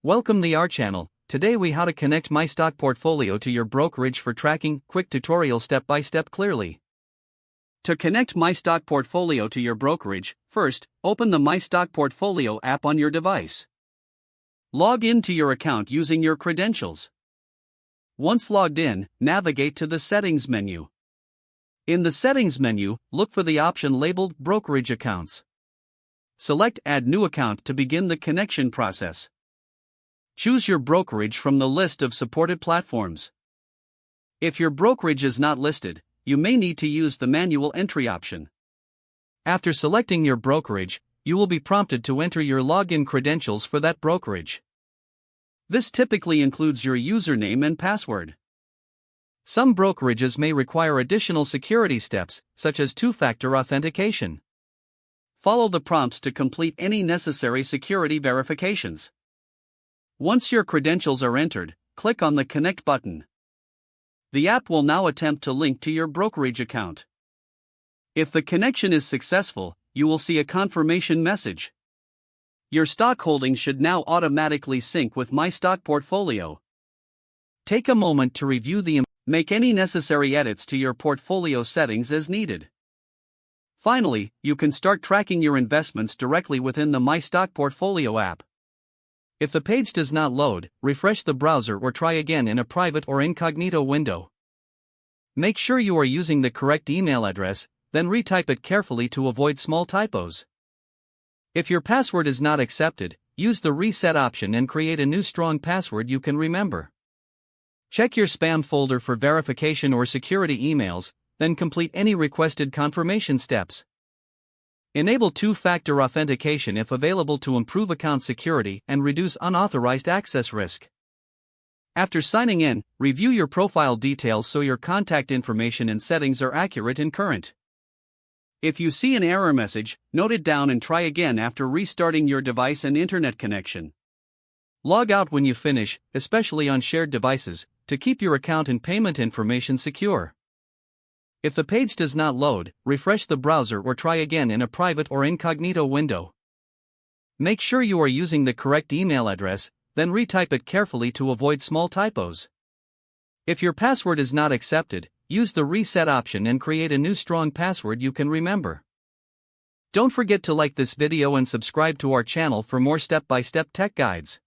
Welcome to our channel. Today we how to connect MyStockPortfolio to your brokerage for tracking. Quick tutorial step by step clearly. To connect MyStockPortfolio to your brokerage, first, open the MyStockPortfolio app on your device. Log in to your account using your credentials. Once logged in, navigate to the Settings menu. In the Settings menu, look for the option labeled Brokerage Accounts. Select Add New Account to begin the connection process. Choose your brokerage from the list of supported platforms. If your brokerage is not listed, you may need to use the manual entry option. After selecting your brokerage, you will be prompted to enter your login credentials for that brokerage. This typically includes your username and password. Some brokerages may require additional security steps, such as two-factor authentication. Follow the prompts to complete any necessary security verifications. Once your credentials are entered, click on the Connect button. The app will now attempt to link to your brokerage account. If the connection is successful, you will see a confirmation message. Your stock holdings should now automatically sync with MyStockPortfolio. Take a moment to review make any necessary edits to your portfolio settings as needed. Finally, you can start tracking your investments directly within the MyStockPortfolio app. If the page does not load, refresh the browser or try again in a private or incognito window. Make sure you are using the correct email address, then retype it carefully to avoid small typos. If your password is not accepted, use the reset option and create a new strong password you can remember. Check your spam folder for verification or security emails, then complete any requested confirmation steps. Enable two-factor authentication if available to improve account security and reduce unauthorized access risk. After signing in, review your profile details so your contact information and settings are accurate and current. If you see an error message, note it down and try again after restarting your device and internet connection. Log out when you finish, especially on shared devices, to keep your account and payment information secure. If the page does not load, refresh the browser or try again in a private or incognito window. Make sure you are using the correct email address, then retype it carefully to avoid small typos. If your password is not accepted, use the reset option and create a new strong password you can remember. Don't forget to like this video and subscribe to our channel for more step-by-step tech guides.